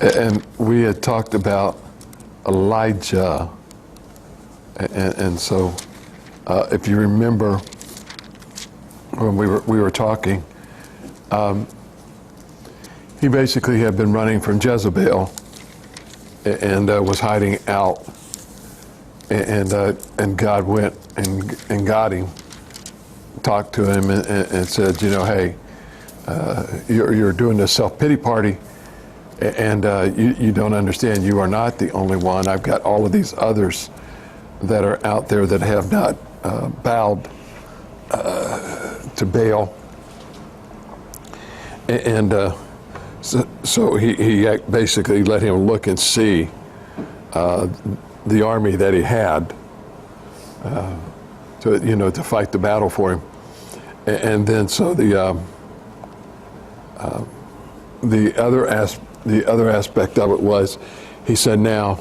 And we had talked about Elijah. And so if you remember when we were talking, he basically had been running from Jezebel and was hiding out. And God went and got him, talked to him and said, you know, hey, you're doing this self-pity party, and you don't understand. You are not the only one. I've got all of these others that are out there that have not bowed to Baal. And so he basically let him look and see the army that he had to fight the battle for him. And then so the other aspect of it was, he said, now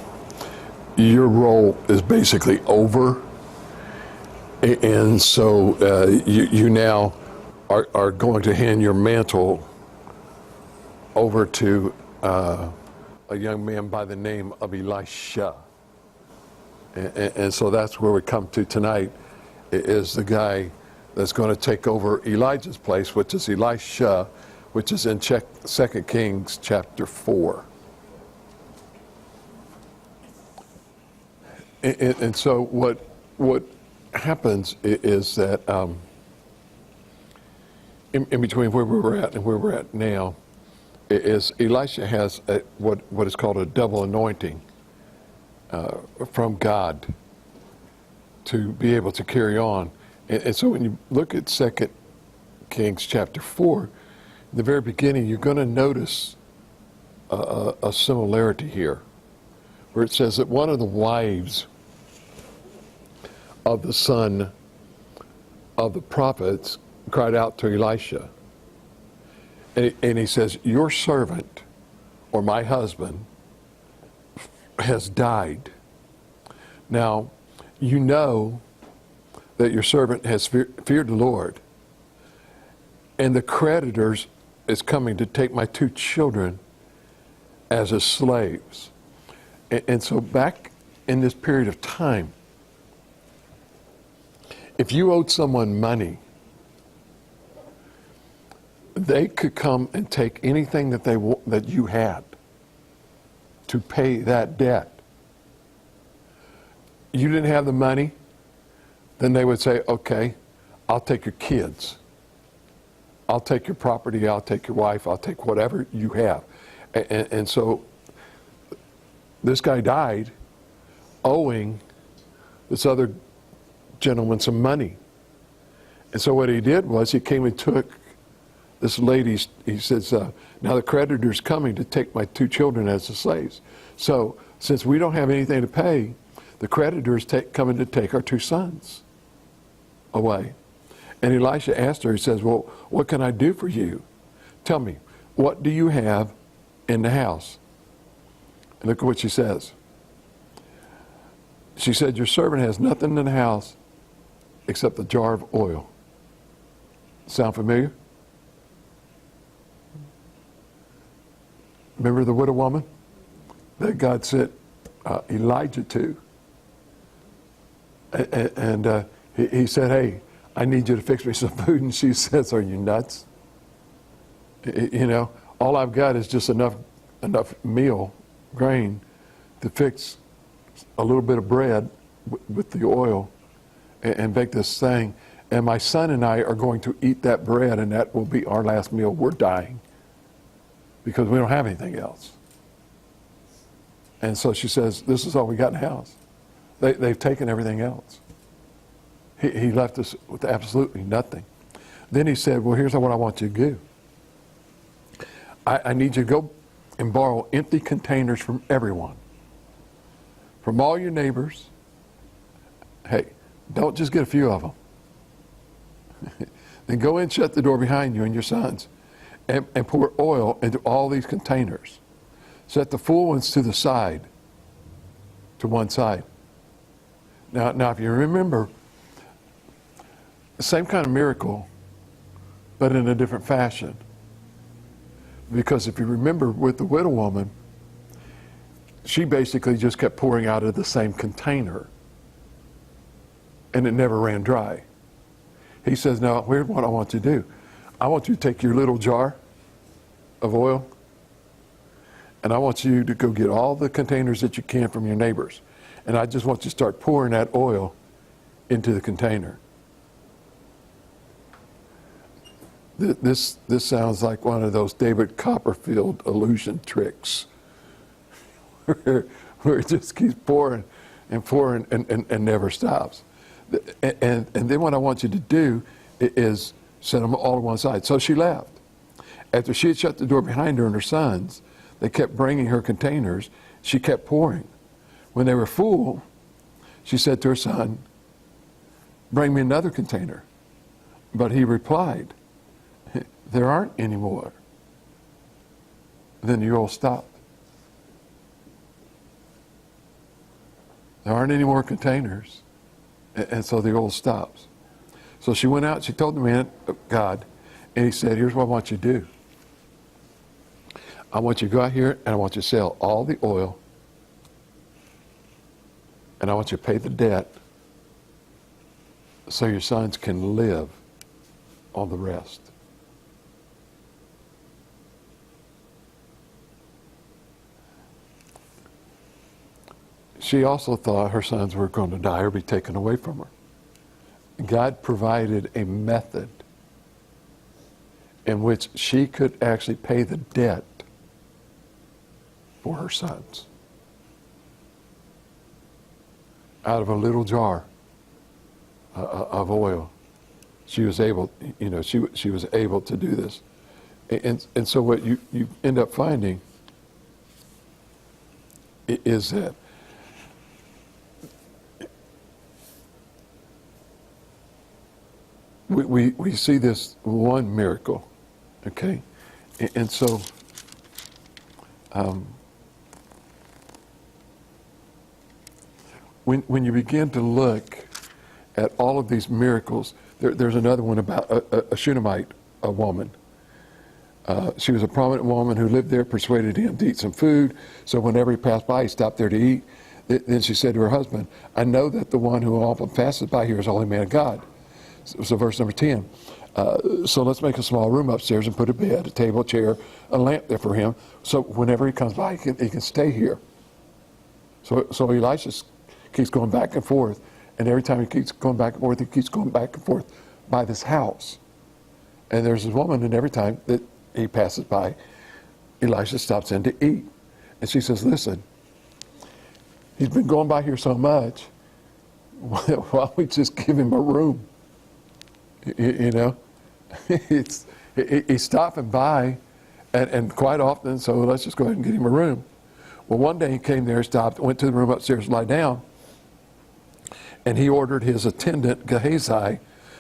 your role is basically over, and so you now are going to hand your mantle over to a young man by the name of Elisha. And so that's where we come to tonight, is the guy that's going to take over Elijah's place, which is Elisha, which is in 2 Kings chapter 4. And so what happens is that in between where we were at and where we're at now, is Elisha has what is called a double anointing from God to be able to carry on. And so when you look at 2 Kings chapter 4, in the very beginning, you're going to notice a similarity here, where it says that one of the wives of the son of the prophets cried out to Elisha. And he says, your servant, or my husband, has died. Now, you know that your servant has feared the Lord, and the creditors is coming to take my 2 children as his slaves. And so back in this period of time, if you owed someone money, they could come and take anything that you had to pay that debt. You didn't have the money, then they would say, okay, I'll take your kids. I'll take your property, I'll take your wife, I'll take whatever you have. And so this guy died owing this other gentleman some money. And so what he did was he came and took this lady. He says, now the creditor's coming to take my 2 children as the slaves. So since we don't have anything to pay, the creditor's coming to take our 2 sons away. And Elisha asked her, he says, well, what can I do for you? Tell me, what do you have in the house? And look at what she says. She said, your servant has nothing in the house except a jar of oil. Sound familiar? Remember the widow woman that God sent Elijah to? And he said, hey, I need you to fix me some food. And she says, are you nuts? You know, all I've got is just enough meal, grain, to fix a little bit of bread with the oil and bake this thing. And my son and I are going to eat that bread, and that will be our last meal. We're dying because we don't have anything else. And so she says, this is all we got in the house. They've taken everything else. He left us with absolutely nothing. Then he said, well, here's what I want you to do. I need you to go and borrow empty containers from everyone, from all your neighbors. Hey, don't just get a few of them. Then go in, shut the door behind you and your sons, and pour oil into all these containers. Set the full ones to the side, to one side. Now, if you remember, the same kind of miracle, but in a different fashion. Because if you remember with the widow woman, she basically just kept pouring out of the same container, and it never ran dry. He says, now, here's what I want you to do. I want you to take your little jar of oil, and I want you to go get all the containers that you can from your neighbors. And I just want you to start pouring that oil into the container. This sounds like one of those David Copperfield illusion tricks where it just keeps pouring and pouring and never stops. And then what I want you to do is set them all to one side. So she left. After she had shut the door behind her and her sons, they kept bringing her containers. She kept pouring. When they were full, she said to her son, bring me another container. But he replied, there aren't any more. Then the oil stopped. There aren't any more containers. And so the oil stops. So she went out, she told the man of God, and he said, here's what I want you to do. I want you to go out here and I want you to sell all the oil, and I want you to pay the debt so your sons can live on the rest. She also thought her sons were going to die or be taken away from her. God provided a method in which she could actually pay the debt for her sons. Out of a little jar of oil, she was able, she was able to do this. And so what you end up finding is that we see this one miracle, okay? And so when you begin to look at all of these miracles, there's another one about a Shunammite, a woman. She was a prominent woman who lived there, persuaded him to eat some food, so whenever he passed by, he stopped there to eat. Then she said to her husband, I know that the one who often passes by here is the Holy Man of God. So verse number 10, so let's make a small room upstairs and put a bed, a table, a chair, a lamp there for him, so whenever he comes by, he can stay here. So Elisha keeps going back and forth, and every time he keeps going back and forth, he keeps going back and forth by this house. And there's this woman, and every time that he passes by, Elisha stops in to eat. And she says, listen, he's been going by here so much, why don't we just give him a room? He's stopping by, and quite often, so let's just go ahead and get him a room. Well, one day he came there, stopped, went to the room upstairs, lie down, and he ordered his attendant, Gehazi,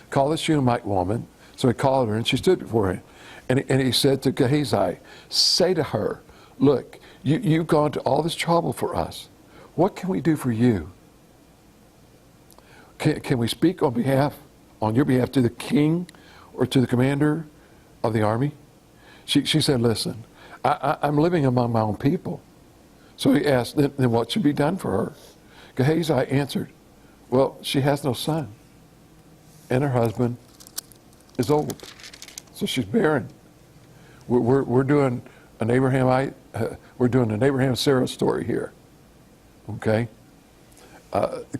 call the Shunammite woman. So he called her, and she stood before him. And he said to Gehazi, say to her, look, you've gone to all this trouble for us. What can we do for you? Can we speak on your behalf to the king or to the commander of the army? She said, listen, I'm living among my own people. So he asked, then what should be done for her? Gehazi answered, well, she has no son, and her husband is old, so she's barren. We're doing an Abraham Sarah story here. Okay?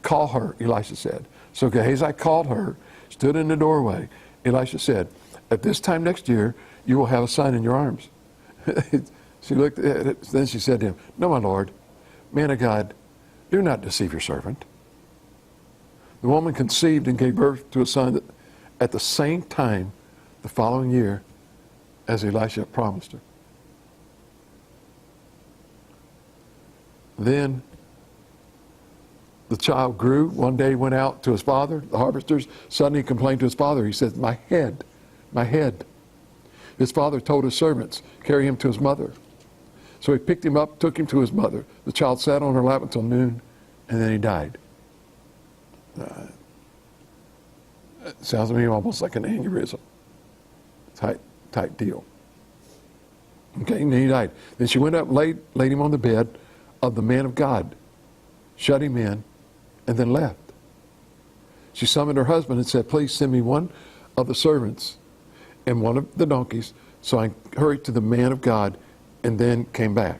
Call her, Elisha said. So Gehazi called her, stood in the doorway. Elisha said, at this time next year, you will have a son in your arms. She looked at it, then she said to him, no, my Lord, man of God, do not deceive your servant. The woman conceived and gave birth to a son at the same time the following year as Elisha promised her. Then the child grew. One day went out to his father, the harvesters. Suddenly he complained to his father. He said, my head, my head. His father told his servants, carry him to his mother. So he picked him up, took him to his mother. The child sat on her lap until noon, and then he died. It sounds to me almost like an aneurysm type deal. Okay, and then he died. Then she went up, laid him on the bed of the man of God, shut him in, and then left. She summoned her husband and said, please send me one of the servants and one of the donkeys. So I hurried to the man of God and then came back.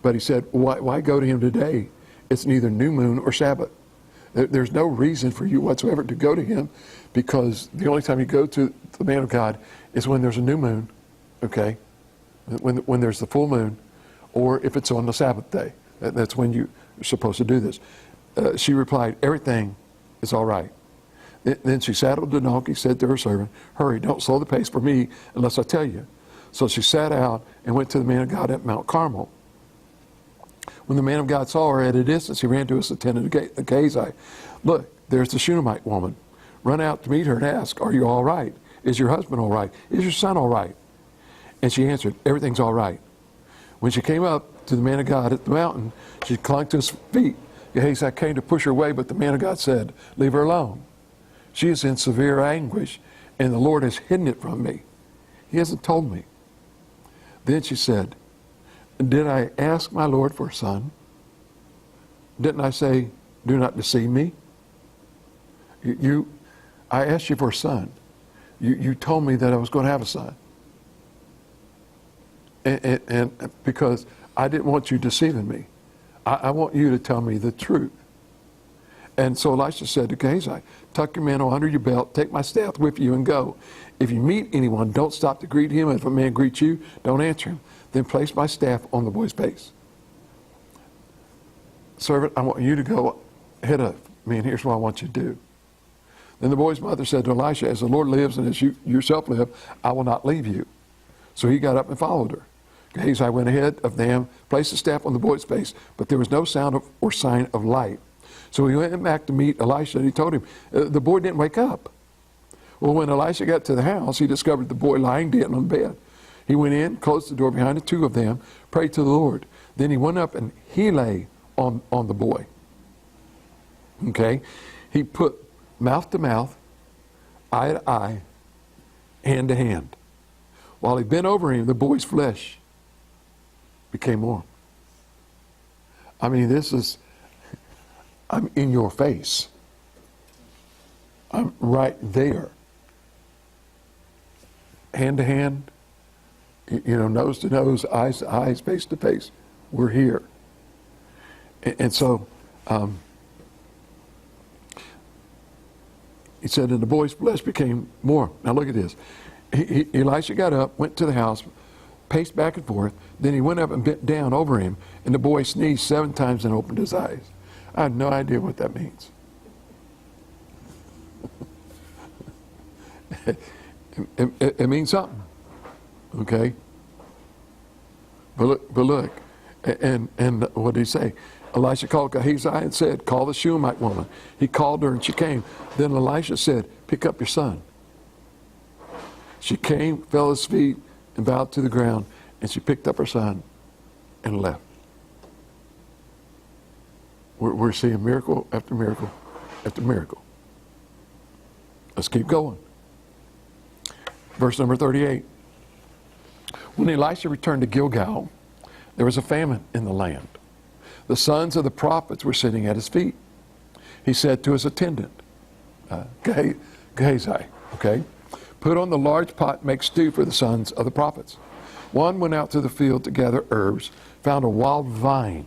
But he said, why go to him today? It's neither new moon or Sabbath. There's no reason for you whatsoever to go to him, because the only time you go to the man of God is when there's a new moon, okay? When there's the full moon, or if it's on the Sabbath day. That's when you're supposed to do this. She replied, everything is all right. Then she saddled the donkey, said to her servant, hurry, don't slow the pace for me unless I tell you. So she set out and went to the man of God at Mount Carmel. When the man of God saw her at a distance, he ran to us, attended to Gehazi. Look, there's the Shunammite woman. Run out to meet her and ask, are you all right? Is your husband all right? Is your son all right? And she answered, everything's all right. When she came up to the man of God at the mountain, she clung to his feet. Gehazi came to push her away, but the man of God said, leave her alone. She is in severe anguish, and the Lord has hidden it from me. He hasn't told me. Then she said, did I ask my Lord for a son? Didn't I say, do not deceive me? I asked you for a son. You told me that I was going to have a son. And because I didn't want you deceiving me. I want you to tell me the truth. And so Elisha said to Gehazi, tuck your mantle under your belt, take my staff with you and go. If you meet anyone, don't stop to greet him. If a man greets you, don't answer him. Then place my staff on the boy's base. Servant, I want you to go ahead of me, and here's what I want you to do. Then the boy's mother said to Elisha, as the Lord lives and as you yourself live, I will not leave you. So he got up and followed her. Gehazi went ahead of them, placed the staff on the boy's base, but there was no sound or sign of life. So he went back to meet Elisha, and he told him, the boy didn't wake up. Well, when Elisha got to the house, he discovered the boy lying dead on the bed. He went in, closed the door behind the two of them, prayed to the Lord. Then he went up and he lay on the boy. Okay? He put mouth to mouth, eye to eye, hand to hand. While he bent over him, the boy's flesh became warm. I mean, I'm in your face. I'm right there. Hand to hand, nose to nose, eyes to eyes, face to face. We're here. And so, he said, and the boy's flesh became warm. Now look at this. Elisha got up, went to the house, paced back and forth. Then he went up and bent down over him, and the boy sneezed 7 times and opened his eyes. I have no idea what that means. It means something, okay? But look, and what did he say? Elisha called Gehazi and said, call the Shunammite woman. He called her and she came. Then Elisha said, pick up your son. She came, fell at his feet, and bowed to the ground, and she picked up her son and left. We're seeing miracle after miracle after miracle. Let's keep going. Verse number 38. When Elisha returned to Gilgal, there was a famine in the land. The sons of the prophets were sitting at his feet. He said to his attendant, Gehazi, okay, put on the large pot, make stew for the sons of the prophets. One went out to the field to gather herbs, found a wild vine,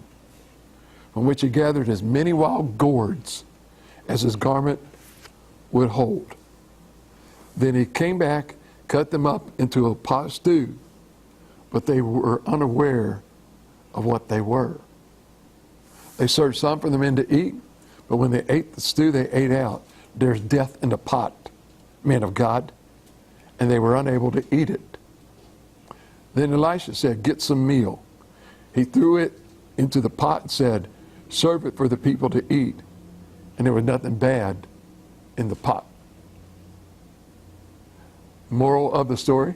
from which he gathered as many wild gourds as his garment would hold. Then he came back, cut them up into a pot of stew, but they were unaware of what they were. They served some for the men to eat, but when they ate the stew, they ate out. There's death in the pot, men of God, and they were unable to eat it. Then Elisha said, get some meal. He threw it into the pot and said, serve it for the people to eat. And there was nothing bad in the pot. Moral of the story,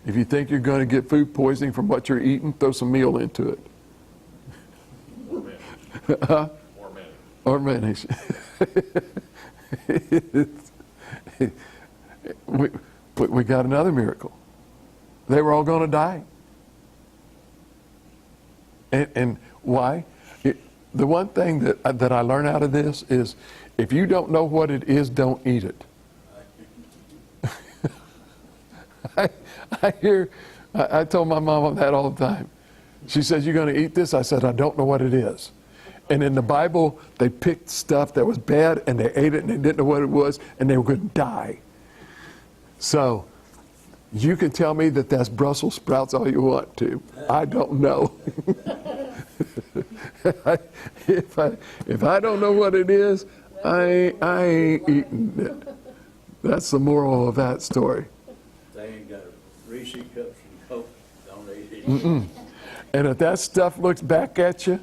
if you think you're going to get food poisoning from what you're eating, throw some meal into it. Or mayonnaise. we got another miracle. They were all going to die. And Why? The one thing that I learn out of this is, if you don't know what it is, don't eat it. I told my mom that all the time. She says, "You're going to eat this?" I said, "I don't know what it is." And in the Bible, they picked stuff that was bad and they ate it and they didn't know what it was and they were going to die. So you can tell me that that's Brussels sprouts all you want to. I don't know. If I don't know what it is, I ain't eating it. That's the moral of that story. They ain't got Reese cups and Coke, don't eat it. Mm-mm. And if that stuff looks back at you,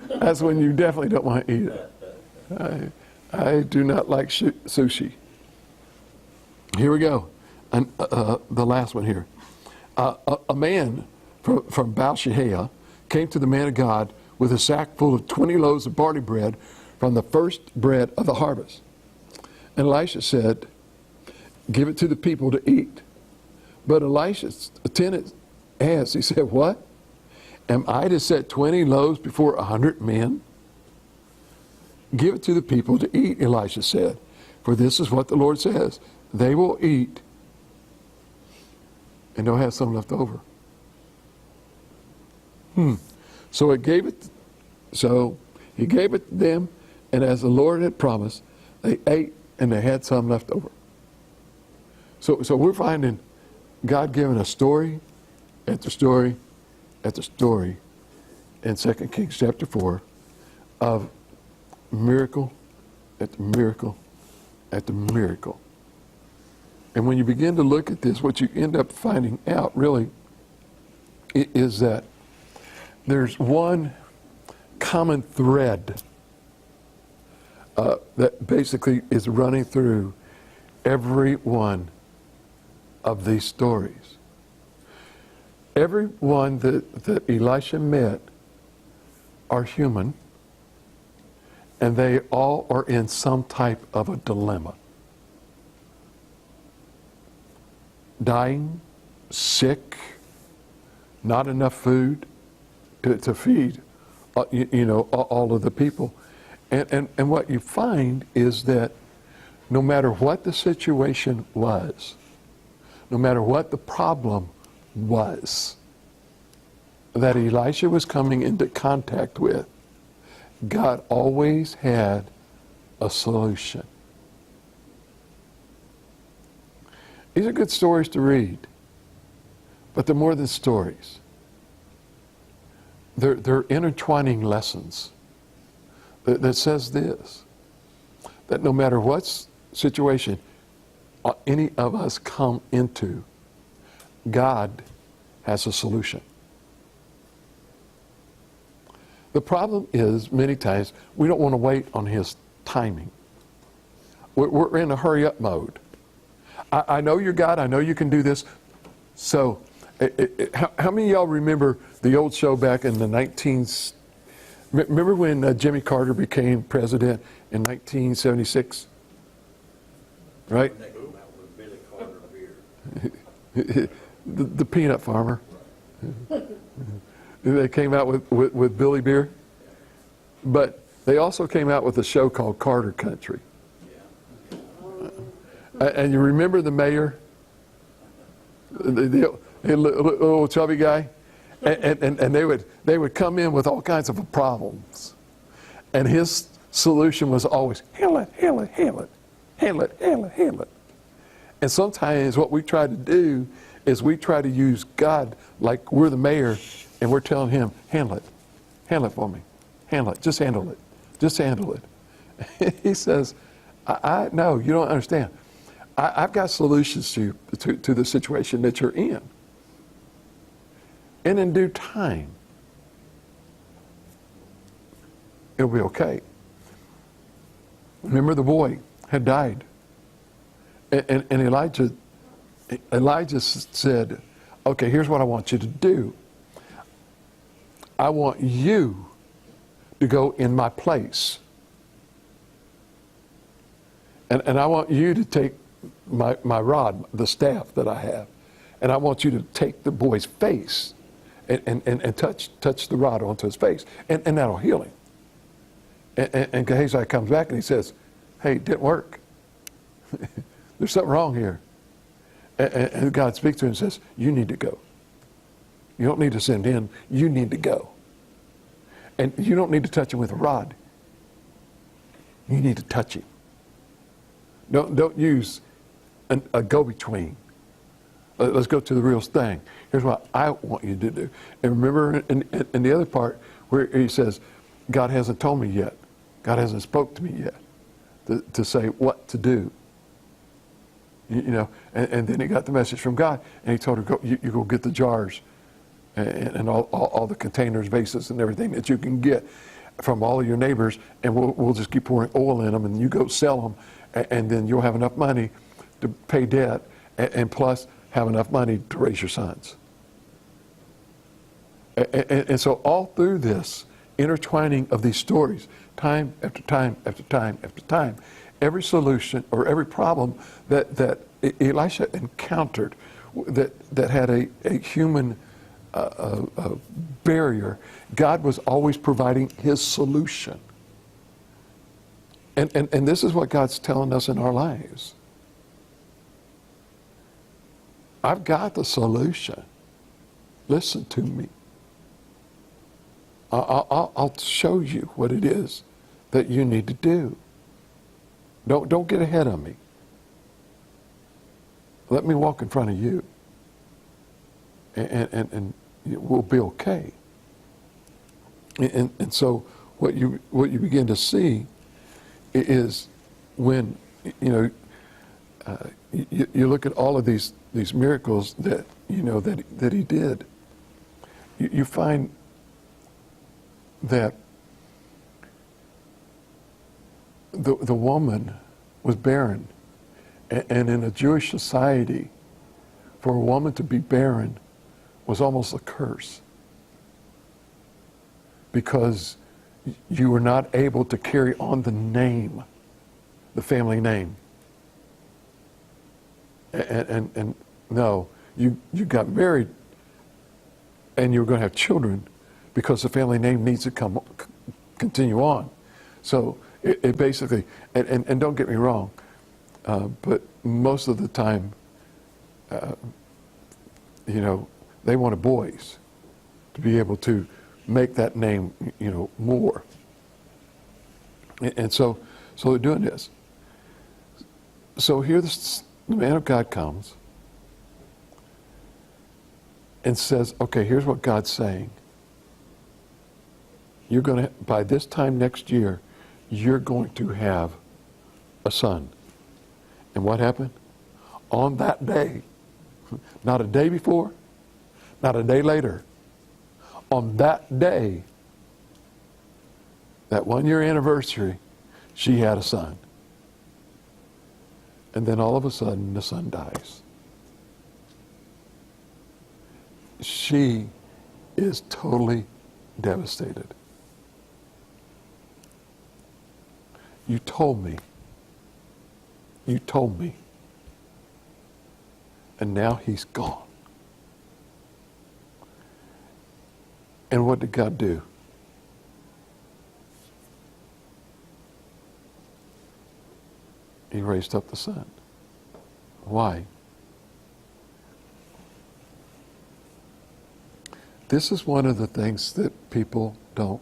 that's when you definitely don't want to eat it. I do not like sushi. Here we go. And, the last one here. A man from Baal-Shehah came to the man of God with a sack full of 20 loaves of barley bread from the first bread of the harvest. And Elisha said, "Give it to the people to eat." But Elisha's attendant asked, he said, "What? Am I to set 20 loaves before 100 men?" "Give it to the people to eat," Elisha said, "for this is what the Lord says. They will eat and they'll have some left over." So he gave it to them, and as the Lord had promised, they ate and they had some left over. So we're finding God giving a story after story after story in 2 Kings chapter 4 of miracle after miracle after miracle. And when you begin to look at this, what you end up finding out really is that there's one common thread that basically is running through every one of these stories. Everyone that Elisha met are human, and they all are in some type of a dilemma. Dying, sick, not enough food to feed, all of the people. And what you find is that no matter what the situation was, no matter what the problem was that Elisha was coming into contact with, God always had a solution. These are good stories to read, but they're more than stories. They're intertwining lessons that says this, that no matter what situation any of us come into, God has a solution. The problem is, many times, we don't want to wait on His timing. We're in a hurry-up mode. I know you're God, I know you can do this. So, how many of y'all remember the old show back in the remember when Jimmy Carter became president in 1976? Right? The peanut farmer. They came out with Billy Beer. But they also came out with a show called Carter Country. And you remember the mayor? The little chubby guy? And they would come in with all kinds of problems. And his solution was always, handle it, handle it, handle it. Handle it, handle it, handle it. And sometimes what we try to do is we try to use God like we're the mayor, and we're telling Him, handle it for me. Handle it, just handle it. Just handle it. He says, no, you don't understand. I've got solutions to the situation that you're in. And in due time, it'll be okay. Remember, the boy had died. And Elijah said, okay, here's what I want you to do. I want you to go in my place. And I want you to take my rod, the staff that I have, and I want you to take the boy's face and touch the rod onto his face, and that'll heal him. And Gehazi comes back and he says, hey, it didn't work. There's something wrong here. And God speaks to him and says, you need to go. You don't need to send in, you need to go. And you don't need to touch him with a rod. You need to touch him. Don't use a go-between. Let's go to the real thing. Here's what I want you to do. And remember in the other part where he says, God hasn't told me yet. God hasn't spoke to me yet to say what to do. You know, and then he got the message from God, and he told her, you go get the jars and all the containers, vases, and everything that you can get from all of your neighbors, and we'll just keep pouring oil in them, and you go sell them, and then you'll have enough money to pay debt, and plus have enough money to raise your sons. And so all through this intertwining of these stories, time after time after time after time, every solution or every problem that Elisha encountered that had a human barrier, God was always providing his solution. And this is what God's telling us in our lives. I've got the solution. Listen to me. I'll show you what it is that you need to do. Don't get ahead of me. Let me walk in front of you. And we'll be okay. And so what you begin to see is when you look at all of these miracles that that he did. You find that the woman was barren, and in a Jewish society, for a woman to be barren was almost a curse, because you were not able to carry on the name, the family name. And no, you got married and you were going to have children because the family name needs to continue on. So it basically, and don't get me wrong, but most of the time, they wanted boys to be able to make that name, more. And so they're doing this. So here the man of God comes and says, okay, here's what God's saying. You're going to, by this time next year, you're going to have a son. And what happened? On that day, not a day before, not a day later, on that day, that 1 year anniversary, she had a son. And then all of a sudden, the son dies. She is totally devastated. You told me. You told me. And now he's gone. And what did God do? He raised up the son. Why? This is one of the things that people don't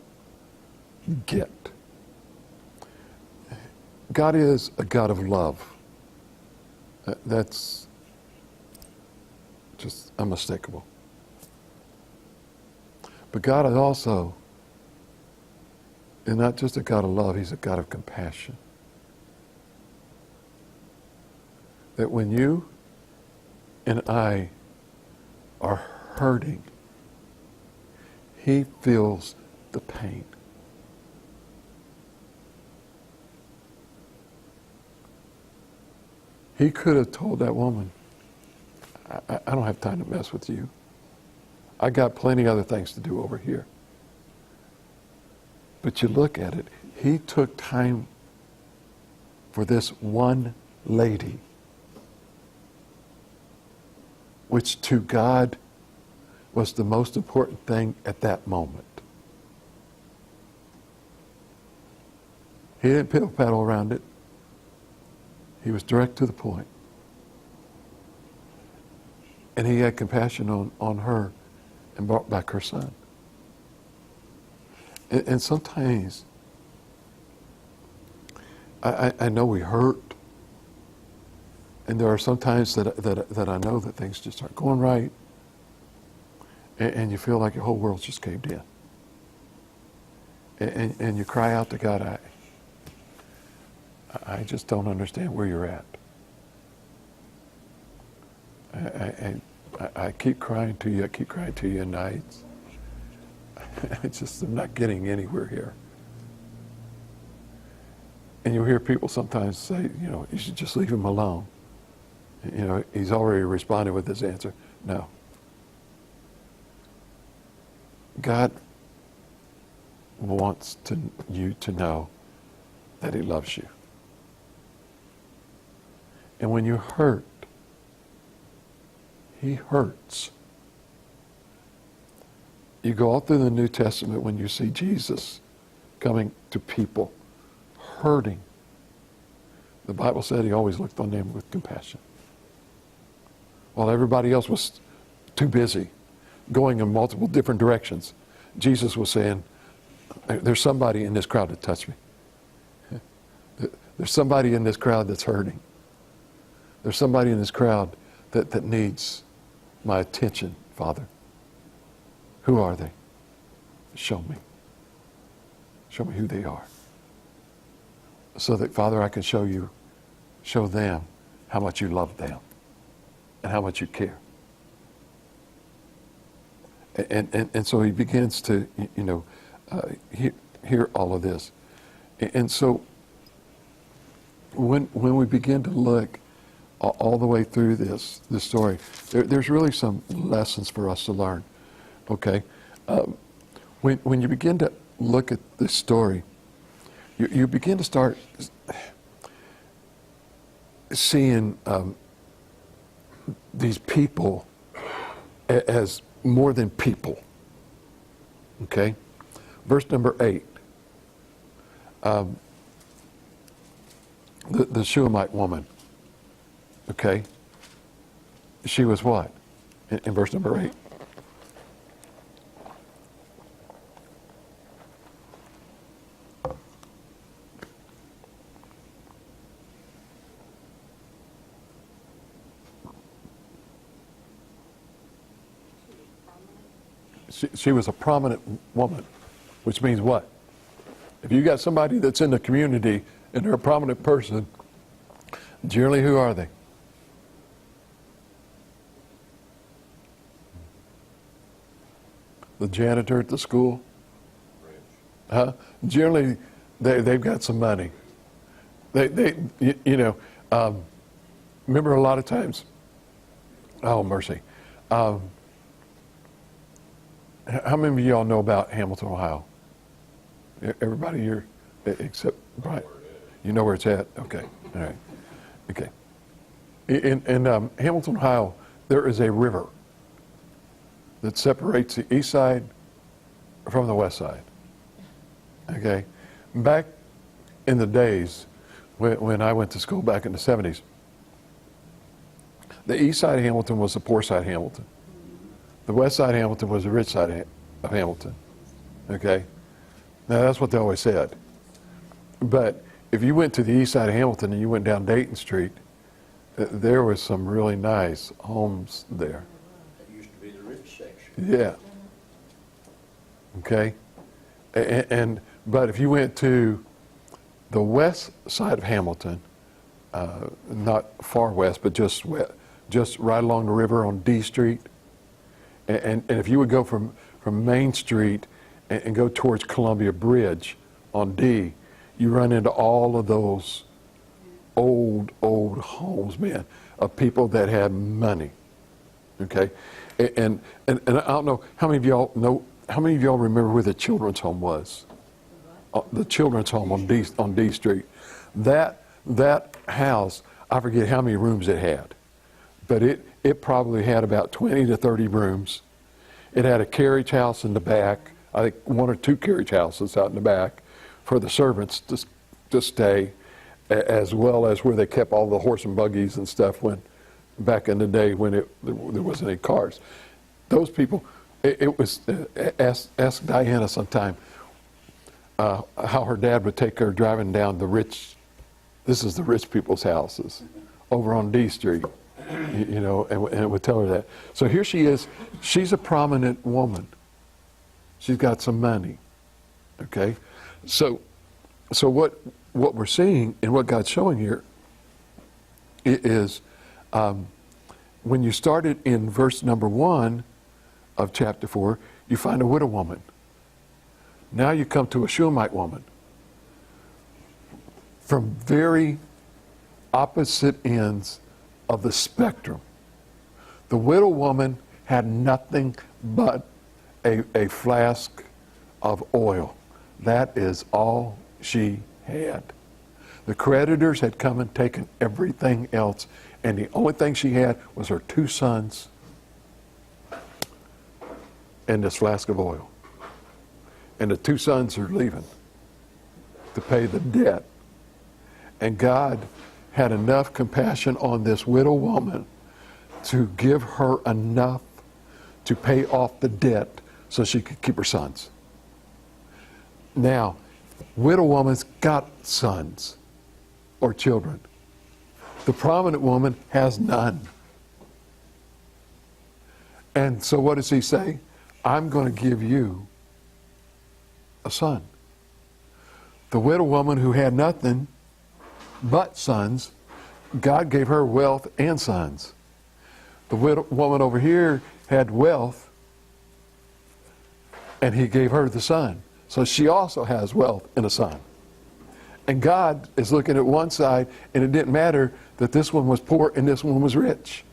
get. God is a God of love. That's just unmistakable. But God is also, and not just a God of love, he's a God of compassion. That when you and I are hurting, he feels the pain. He could have told that woman, I don't have time to mess with you. I got plenty other things to do over here. But you look at it, he took time for this one lady, which to God was the most important thing at that moment. He didn't piddle paddle around it. He was direct to the point. And he had compassion on her and brought back her son. And sometimes, I know we hurt. And there are some times that I know that things just aren't going right. And you feel like your whole world's just caved in. And you cry out to God, I just don't understand where you're at. I keep crying to you. I keep crying to you at nights. I'm not getting anywhere here. And you'll hear people sometimes say, you should just leave him alone. He's already responded with his answer. No. God wants you to know that he loves you. And when you hurt, he hurts. You go all through the New Testament when you see Jesus coming to people hurting. The Bible said he always looked on them with compassion. While everybody else was too busy going in multiple different directions, Jesus was saying, there's somebody in this crowd that touched me. There's somebody in this crowd that's hurting. There's somebody in this crowd that needs my attention, Father. Who are they? Show me. Show me who they are. So that, Father, I can show them how much you love them and how much you care. And so he begins to, hear all of this. And so when we begin to look all the way through this story, there's really some lessons for us to learn. Okay? When you begin to look at this story, you begin to start seeing these people as more than people. Okay? Verse number 8. The Shunammite woman. Okay? She was what? In verse number 8. She was a prominent woman, which means what? If you got somebody that's in the community and they're a prominent person, generally who are they? The janitor at the school? Huh? Generally, they've got some money. Remember a lot of times, oh mercy, how many of y'all know about Hamilton, Ohio? Everybody here, except Brian. You know where it's at? Okay. All right. Okay. In Hamilton, Ohio, there is a river that separates the east side from the west side. Okay. Back in the days when I went to school back in the 70s, the east side of Hamilton was the poor side of Hamilton. The west side of Hamilton was the rich side of Hamilton. Okay? Now, that's what they always said. But if you went to the east side of Hamilton and you went down Dayton Street, there was some really nice homes there. That used to be the rich section. Yeah. Okay? But if you went to the west side of Hamilton, not far west, but just right along the river on D Street, and if you would go from Main Street and go towards Columbia Bridge on D, you run into all of those old homes, man, of people that had money. Okay? And I don't know how many of y'all remember where the children's home was? The children's home on D Street. That house, I forget how many rooms it had, but it probably had about 20 to 30 rooms, It had a carriage house in the back, I think one or two carriage houses out in the back for the servants to stay, as well as where they kept all the horse and buggies and stuff when back in the day when there wasn't any cars. Those people, it was, ask Diana sometime how her dad would take her driving down this is the rich people's houses, over on D Street, and it would tell her that. So here she is, she's a prominent woman. She's got some money, okay? So what we're seeing and what God's showing here is when you started in verse number 1 of chapter 4, you find a widow woman. Now you come to a Shunammite woman. From very opposite ends of the spectrum. The widow woman had nothing but a flask of oil. That is all she had. The creditors had come and taken everything else, and the only thing she had was her 2 sons and this flask of oil. And the 2 sons are leaving to pay the debt. And God had enough compassion on this widow woman to give her enough to pay off the debt so she could keep her sons. Now, widow woman's got sons or children. The prominent woman has none. And so what does he say? I'm going to give you a son. The widow woman who had nothing but sons, God gave her wealth and sons. The widow woman over here had wealth, and he gave her the son. So she also has wealth and a son. And God is looking at one side, and it didn't matter that this one was poor and this one was rich.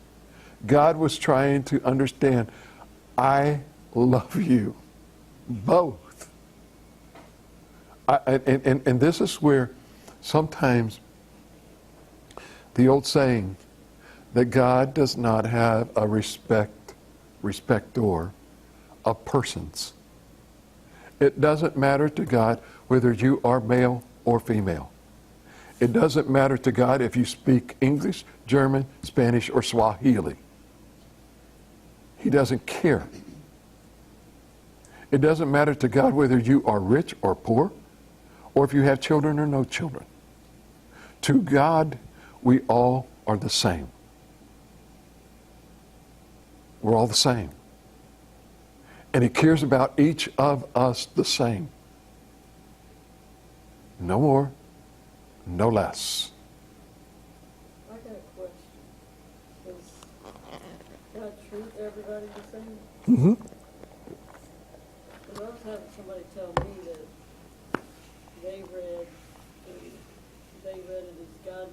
God was trying to understand, I love you both. And this is where sometimes the old saying that God does not have a respector of persons. It doesn't matter to God whether you are male or female. It doesn't matter to God if you speak English, German, Spanish, or Swahili. He doesn't care. It doesn't matter to God whether you are rich or poor, or if you have children or no children. To God, we all are the same. We're all the same. And he cares about each of us the same. No more, no less. I got a question. Does God treat everybody the same? Mm-hmm. Because I was having somebody tell me that they read it as God,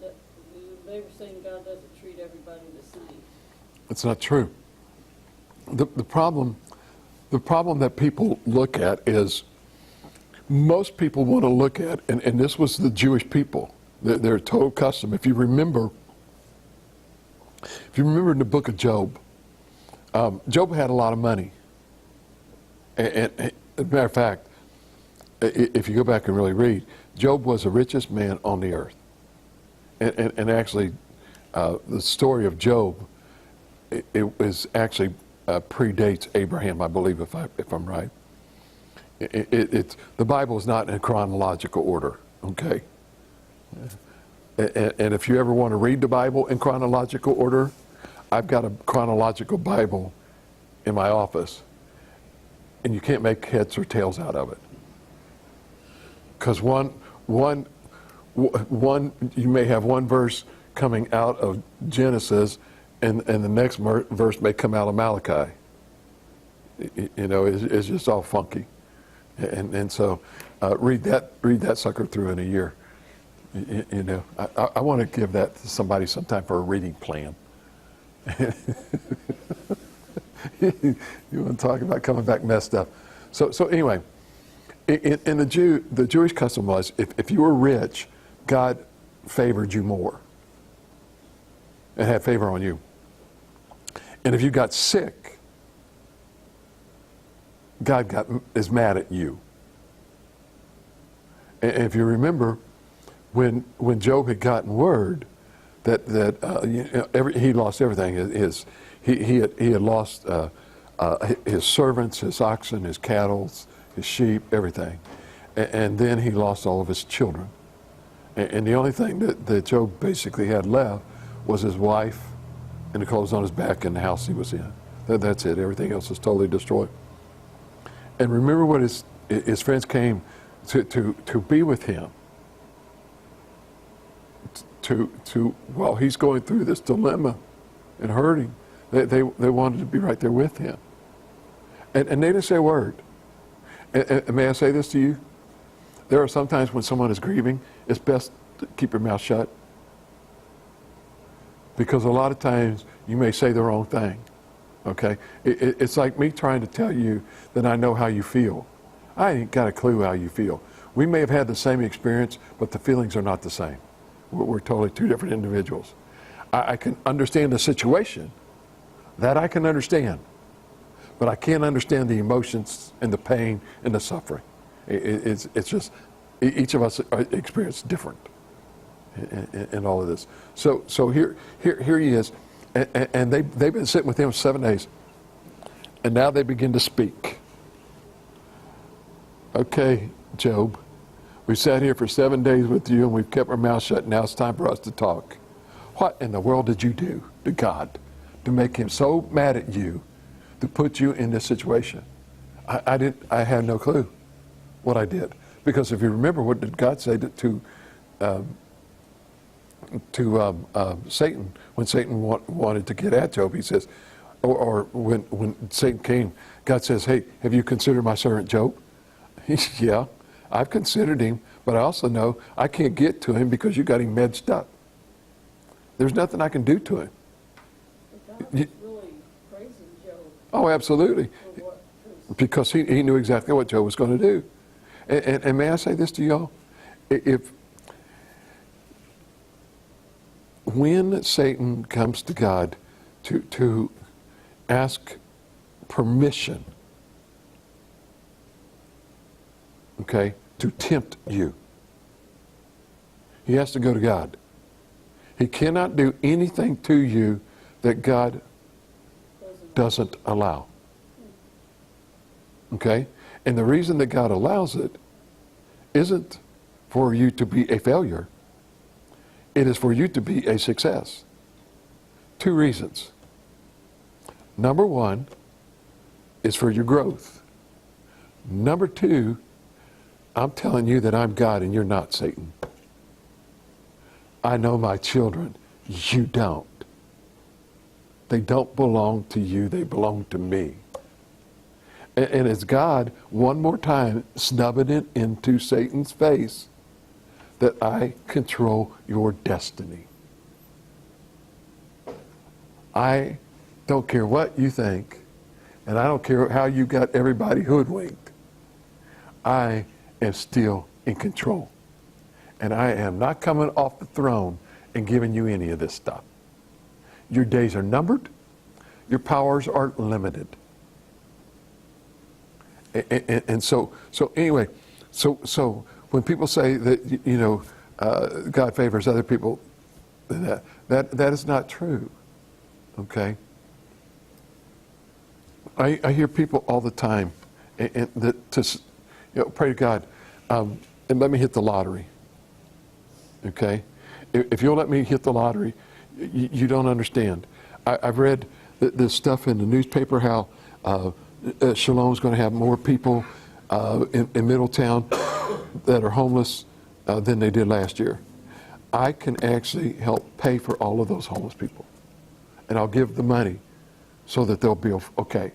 they were saying God doesn't treat everybody the same. It's not true. The problem that people look at is, most people want to look at, and this was the Jewish people, their total custom. If you remember in the book of Job, Job had a lot of money. And as a matter of fact, if you go back and really read, Job was the richest man on the earth. And actually, the story of Job, it was actually predates Abraham, I believe, if I'm right. The Bible is not in chronological order, okay? And if you ever want to read the Bible in chronological order, I've got a chronological Bible in my office, and you can't make heads or tails out of it. Because one, you may have one verse coming out of Genesis, and the next verse may come out of Malachi. It's just all funky. And so read that sucker through in a year. I want to give that to somebody sometime for a reading plan. You want to talk about coming back messed up. So anyway, in the Jewish custom was, if you were rich, God favored you more and had favor on you. And if you got sick, is mad at you. And if you remember, when Job had gotten word that he lost everything, he had lost his servants, his oxen, his cattle, his sheep, everything, and then he lost all of his children. And the only thing that Job basically had left was his wife and the clothes on his back and the house he was in. That's it. Everything else was totally destroyed. And remember what his friends came to be with him. While he's going through this dilemma and hurting, they wanted to be right there with him. And they didn't say a word. And may I say this to you? There are some times when someone is grieving, it's best to keep your mouth shut. Because a lot of times you may say the wrong thing. Okay? It's like me trying to tell you that I know how you feel. I ain't got a clue how you feel. We may have had the same experience, but the feelings are not the same. We're totally two different individuals. I can understand the situation. That I can understand. But I can't understand the emotions and the pain and the suffering. It's just, each of us experience different in all of this. So here he is, and they've been sitting with him 7 days, and now they begin to speak. Okay, Job, we sat here for 7 days with you, and we've kept our mouth shut. Now it's time for us to talk. What in the world did you do to God to make him so mad at you, to put you in this situation? I had no clue what I did, because if you remember, what did God say to Satan when Satan wanted to get at Job? He says, or when Satan came, God says, "Hey, have you considered my servant Job?" Yeah, I've considered him, but I also know I can't get to him because you got him messed up. There's nothing I can do to him. But God was really praising Job Oh, absolutely. for what, Because he knew exactly what Job was going to do. And may I say this to y'all? When Satan comes to God to ask permission, okay, to tempt you, he has to go to God. He cannot do anything to you that God doesn't allow. Okay? And the reason that God allows it isn't for you to be a failure. It is for you to be a success. 2 reasons. Number 1 is for your growth. Number 2, I'm telling you that I'm God and you're not Satan. I know my children. You don't. They don't belong to you. They belong to me. And it's God, one more time, snubbing it into Satan's face that I control your destiny. I don't care what you think, and I don't care how you got everybody hoodwinked. I am still in control. And I am not coming off the throne and giving you any of this stuff. Your days are numbered. Your powers are limited. And so anyway, so when people say that, God favors other people, that is not true. Okay? I hear people all the time and pray to God, and let me hit the lottery. Okay? If you'll let me hit the lottery, you don't understand. I've read this stuff in the newspaper, how Shalom's going to have more people in Middletown that are homeless than they did last year. I can actually help pay for all of those homeless people. And I'll give the money so that they'll be okay.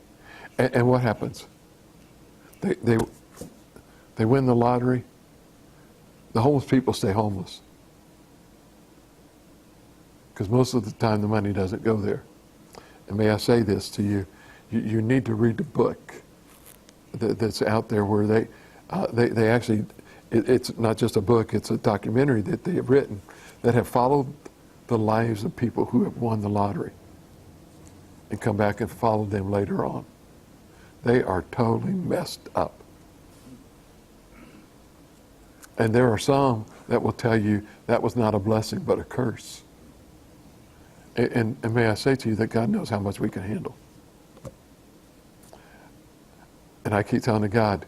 And what happens? They win the lottery. The homeless people stay homeless. Because most of the time the money doesn't go there. And may I say this to you, you need to read the book that's out there where they actually, it's not just a book, it's a documentary that they have written that have followed the lives of people who have won the lottery and come back and followed them later on they are totally messed up. And there are some that will tell you that was not a blessing but a curse. And may I say to you that God knows how much we can handle. And I keep telling God,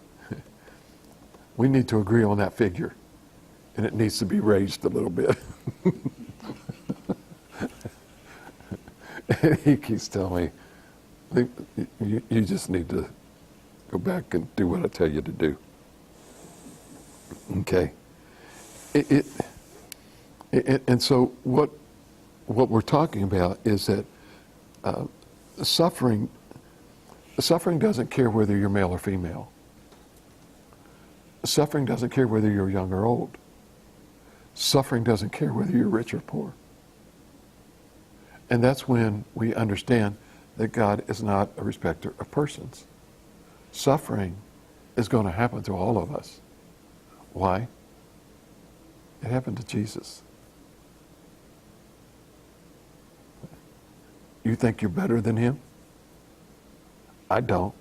we need to agree on that figure. And it needs to be raised a little bit. And he keeps telling me, you just need to go back and do what I tell you to do. Okay. And so what we're talking about is that suffering doesn't care whether you're male or female. Suffering doesn't care whether you're young or old. Suffering doesn't care whether you're rich or poor. And that's when we understand that God is not a respecter of persons. Suffering is going to happen to all of us. Why? It happened to Jesus. You think you're better than him? I don't.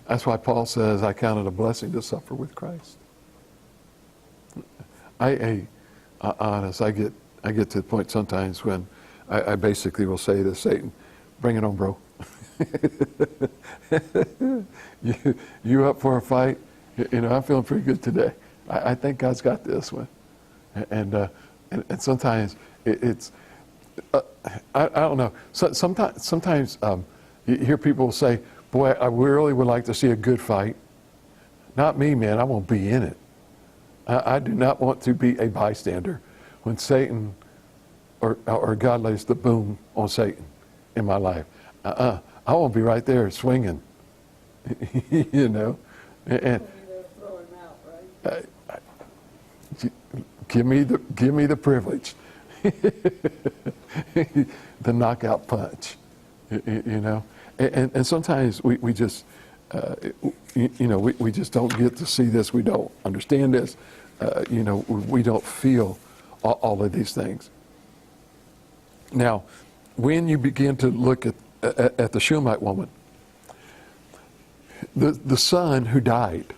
That's why Paul says, I count it a blessing to suffer with Christ. Honest, I get to the point sometimes when I basically will say to Satan, bring it on, bro. you up for a fight? I'm feeling pretty good today. I think God's got this one. And sometimes it's, I don't know. Sometimes you hear people say, boy, I really would like to see a good fight. Not me, man. I won't be in it. I do not want to be a bystander when Satan or God lays the boom on Satan in my life. I want to be right there swinging. And Throw him out, right? give me the privilege, the knockout punch. And sometimes we just we just don't get to see this. We don't understand this. We don't feel all of these things. Now, when you begin to look at the Shunammite woman, the son who died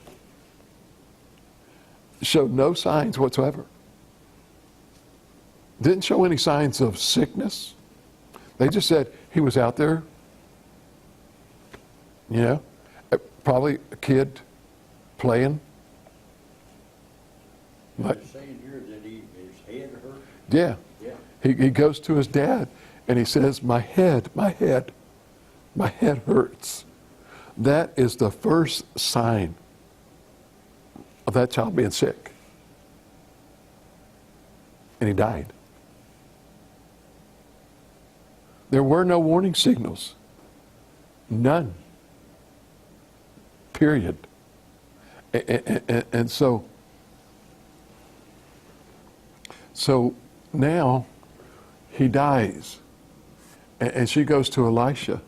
showed no signs whatsoever. Didn't show any signs of sickness. They just said he was out there, probably a kid playing. You're saying here that his head hurt? Yeah. Yeah. He goes to his dad and he says, my head hurts. That is the first sign of that child being sick. And he died. There were no warning signals. None. Period. And so now he dies. And she goes to Elisha.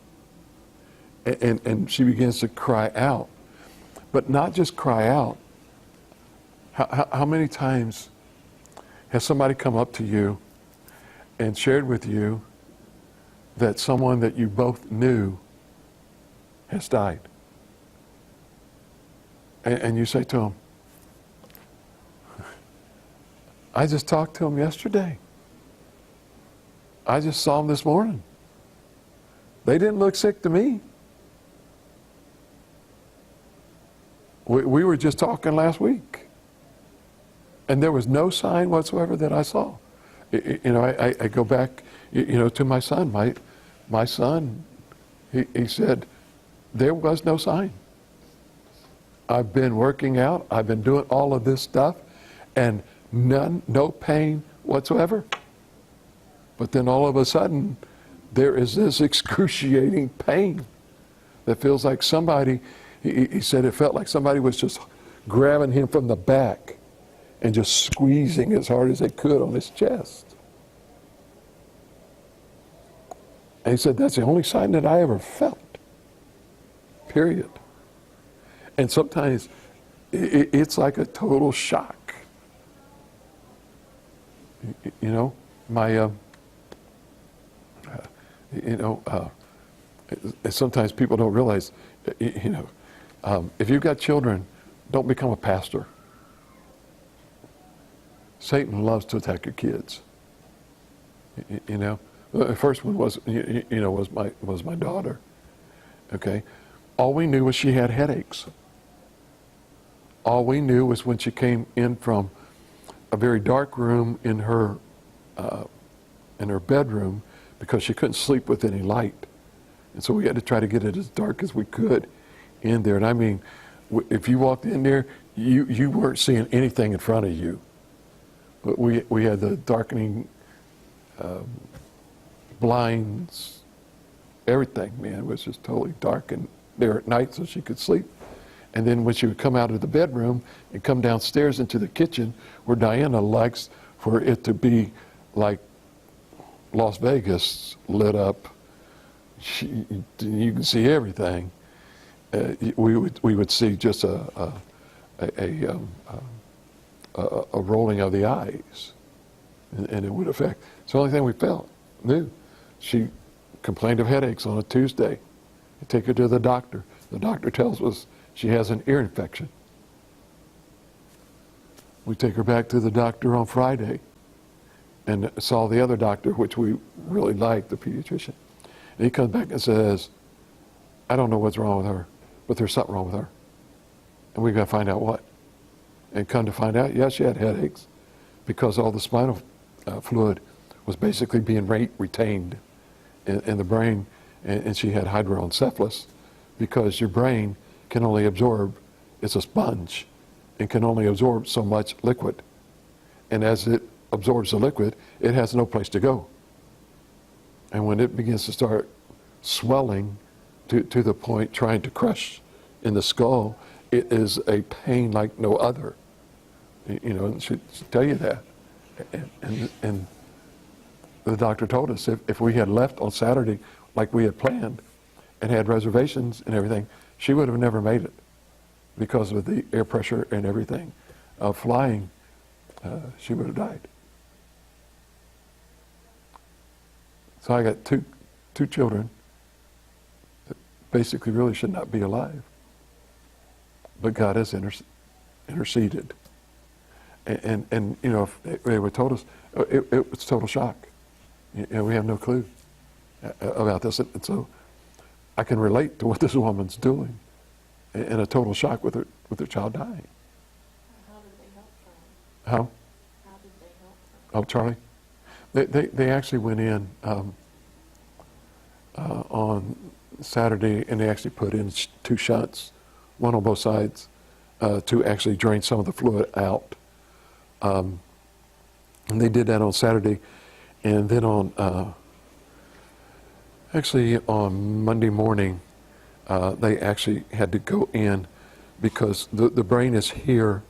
And she begins to cry out. But not just cry out. How many times has somebody come up to you and shared with you that someone that you both knew has died? And you say to them, I just talked to him yesterday. I just saw him this morning. They didn't look sick to me. We were just talking last week. And there was no sign whatsoever that I saw. I go back, to my son. My son, he said, there was no sign. I've been working out. I've been doing all of this stuff. And no pain whatsoever. But then all of a sudden, there is this excruciating pain that feels like somebody, he said it felt like somebody was just grabbing him from the back and just squeezing as hard as they could on his chest. And he said, that's the only sign that I ever felt. Period. And sometimes it's like a total shock. Sometimes people don't realize, if you've got children, don't become a pastor. Satan loves to attack your kids. The first one was my daughter. Okay, all we knew was she had headaches. All we knew was when she came in from a very dark room in her bedroom, because she couldn't sleep with any light, and so we had to try to get it as dark as we could in there. And I mean, if you walked in there, you weren't seeing anything in front of you. But we had the darkening blinds, everything, man. It was just totally dark in there at night so she could sleep. And then when she would come out of the bedroom and come downstairs into the kitchen, where Diana likes for it to be like Las Vegas lit up, you can see everything. We would see just a rolling of the eyes, and it would affect. It's the only thing we knew. She complained of headaches on a Tuesday. We take her to the doctor. The doctor tells us she has an ear infection. We take her back to the doctor on Friday and saw the other doctor, which we really liked, the pediatrician. And he comes back and says, I don't know what's wrong with her, but there's something wrong with her. And we've got to find out what. And come to find out, yes, she had headaches because all the spinal fluid was basically being retained in the brain, and she had hydroencephalus, because your brain can only absorb, it's a sponge, and can only absorb so much liquid. And as it absorbs the liquid, it has no place to go. And when it begins to start swelling to the point trying to crush in the skull, it is a pain like no other. And she'd tell you that. And the doctor told us if we had left on Saturday like we had planned and had reservations and everything, she would have never made it because of the air pressure and everything. Flying, she would have died. So I got two children that basically really should not be alive. But God has interceded. And if they would told us, it was total shock. We have no clue about this. And so I can relate to what this woman's doing, in a total shock with her child dying. How did they help Charlie? How? How did they help her? Oh, Charlie? They actually went in on Saturday, and they actually put in 2 shunts, one on both sides, to actually drain some of the fluid out. And they did that on Saturday, and then on Monday morning, they actually had to go in because the brain is here,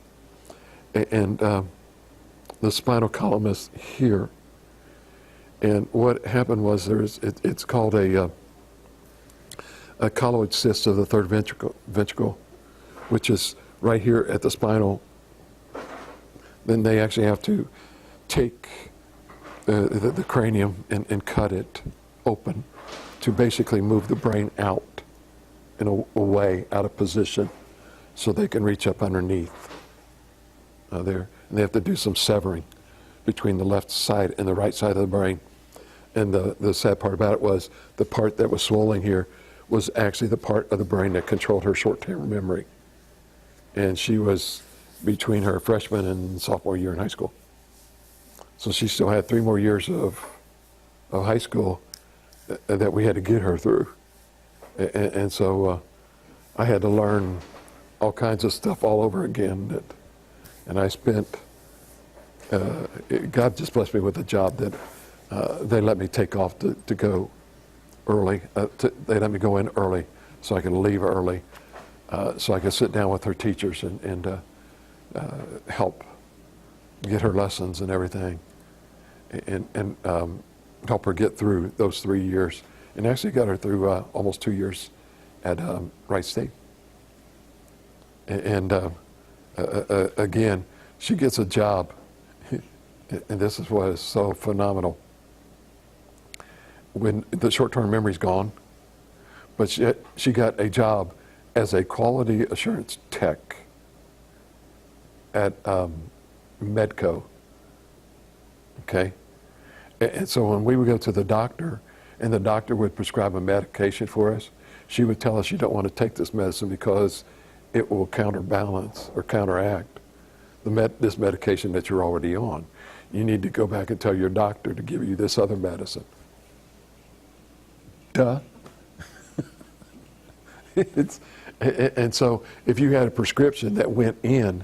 and the spinal column is here. And what happened was it's called a colloid cyst of the third ventricle, which is right here at the spinal. Then they actually have to take the cranium and cut it open to basically move the brain out in a way, out of position, so they can reach up underneath there. And they have to do some severing between the left side and the right side of the brain. And the sad part about it was the part that was swelling here was actually the part of the brain that controlled her short-term memory. And she was between her freshman and sophomore year in high school. So she still had 3 more years of high school that we had to get her through. And so I had to learn all kinds of stuff all over again. And I spent, God just blessed me with a job that they let me take off to go early. They let me go in early so I could leave early, so I could sit down with her teachers and help get her lessons and everything, and help her get through those 3 years. And actually got her through almost 2 years at Wright State. And again, she gets a job, and this is what is so phenomenal. When the short-term memory's gone, but she got a job as a quality assurance tech at Medco. Okay? And so when we would go to the doctor, and the doctor would prescribe a medication for us, she would tell us, you don't want to take this medicine because it will counterbalance or counteract this medication that you're already on. You need to go back and tell your doctor to give you this other medicine. Duh. And so if you had a prescription that went in,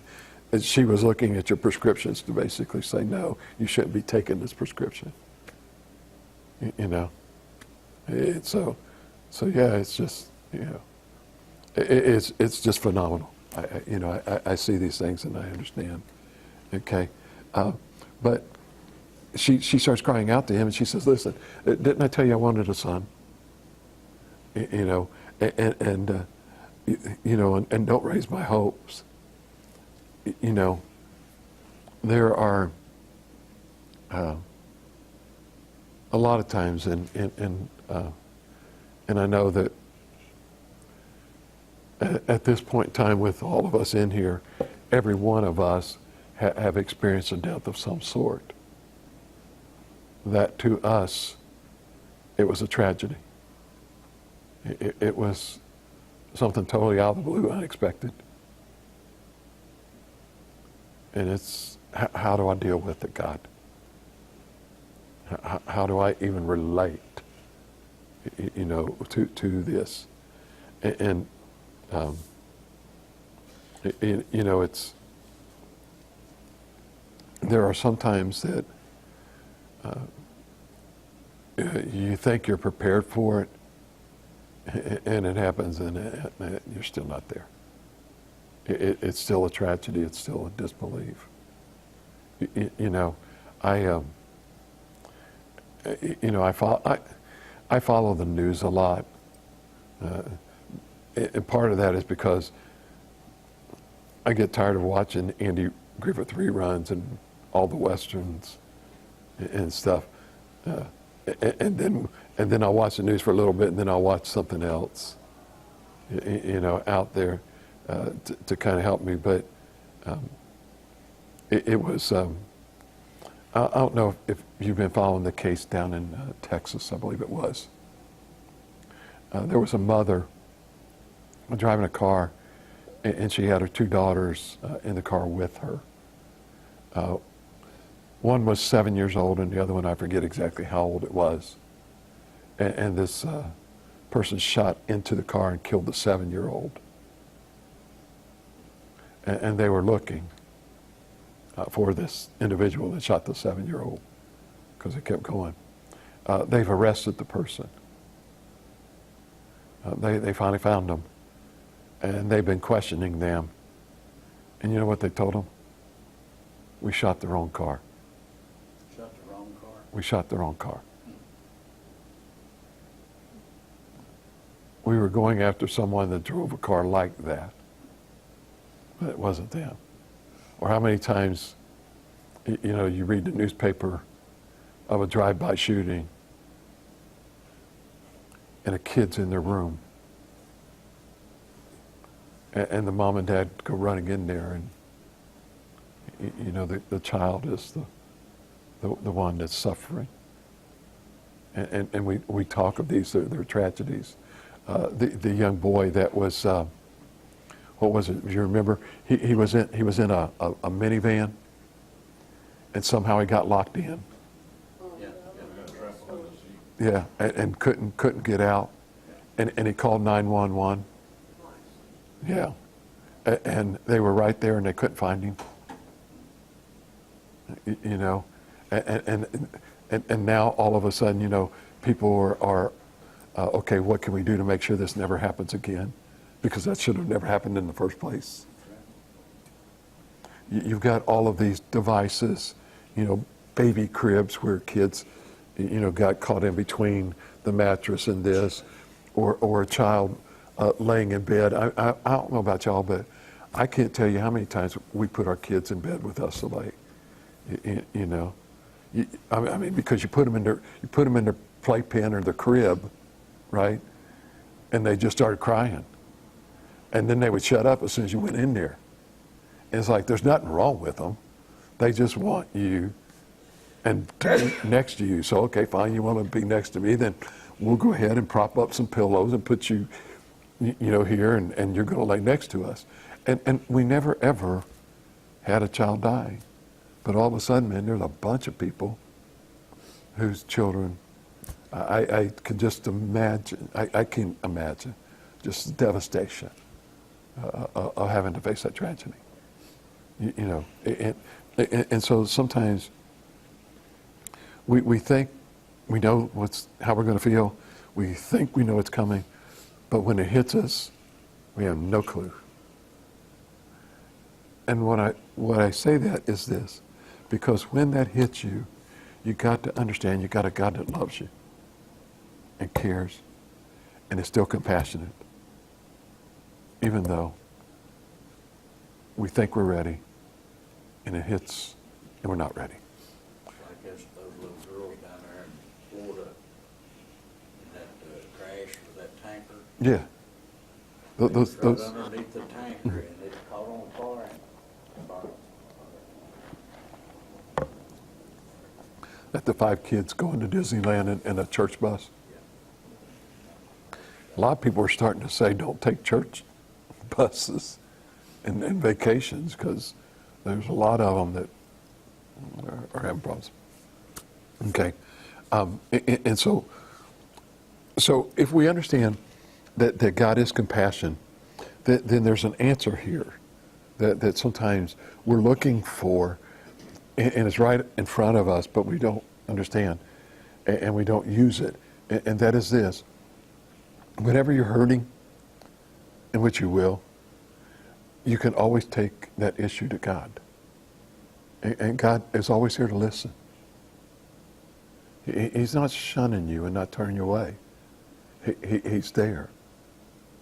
and she was looking at your prescriptions to basically say, no, you shouldn't be taking this prescription. You know, so yeah, it's just, you know, it's just phenomenal. I see these things and I understand. Okay, but she starts crying out to him and she says, listen, didn't I tell you I wanted a son? You know, and don't raise my hopes. You know, there are a lot of times, and I know that at this point in time with all of us in here, every one of us have experienced a death of some sort. That to us, it was a tragedy. It was something totally out of the blue, unexpected. And it's, how do I deal with it, God? How do I even relate, you know, to this? And you know, it's, there are some times that you think you're prepared for it, and it happens, and you're still not there. It's still a tragedy. It's still a disbelief. You know, I follow the news a lot, and part of that is because I get tired of watching Andy Griffith reruns and all the westerns and stuff, and then I'll watch the news for a little bit, and then I'll watch something else, you know, out there to kind of help me. But it was. I don't know if you've been following the case down in Texas, I believe it was. There was a mother driving a car, and she had her two daughters in the car with her. One was 7 years old, and the other one, I forget exactly how old it was. And this person shot into the car and killed the 7-year-old. And they were looking for this individual that shot the 7-year-old because it kept going. They've arrested the person. They finally found them, and they've been questioning them. And you know what they told them? We shot the wrong car. Shot the wrong car. We shot the wrong car. We were going after someone that drove a car like that, but it wasn't them. Or how many times, you know, you read the newspaper of a drive-by shooting and a kid's in their room, and the mom and dad go running in there, and you know, the child is the one that's suffering. And we talk of these, they're tragedies. The young boy that was, what was it? Do you remember? He was in a minivan, and somehow he got locked in. Yeah, and couldn't get out, and he called 911. Yeah, and they were right there, and they couldn't find him. You know, and now all of a sudden, you know, people are okay, what can we do to make sure this never happens again? Because that should have never happened in the first place. You've got all of these devices, you know, baby cribs where kids, you know, got caught in between the mattress and this, or a child laying in bed. I don't know about y'all, but I can't tell you how many times we put our kids in bed with us late. You know, I mean, because you put them in their playpen or their crib, right? and they just started crying. And then they would shut up as soon as you went in there. And it's like there's nothing wrong with them. They just want you and to be next to you. So, okay, fine, you want to be next to me, then we'll go ahead and prop up some pillows and put you, here, and you're going to lay next to us. And we never, ever had a child die. But all of a sudden, man, there's a bunch of people whose children, I can just imagine, I can imagine just the devastation of having to face that tragedy. And so sometimes we think we know how we're going to feel. We think we know it's coming, but when it hits us, we have no clue. And what I say that is this, because when that hits you, you got to understand you got a God that loves you and cares and is still compassionate, even though we think we're ready and it hits and we're not ready. I guess those little girls down there in Florida, in that crash with that tanker. Yeah. Those Right underneath the tanker, and it caught on fire and burned. that the 5 kids going to Disneyland in a church bus. A lot of people are starting to say don't take church buses and vacations because there's a lot of them that are having problems. Okay. And so if we understand that God is compassion, then there's an answer here that sometimes we're looking for, and it's right in front of us, but we don't understand, and we don't use it. And that is this: whenever you're hurting, in which you will, you can always take that issue to God. And God is always here to listen. He's not shunning you and not turning you away. He's there.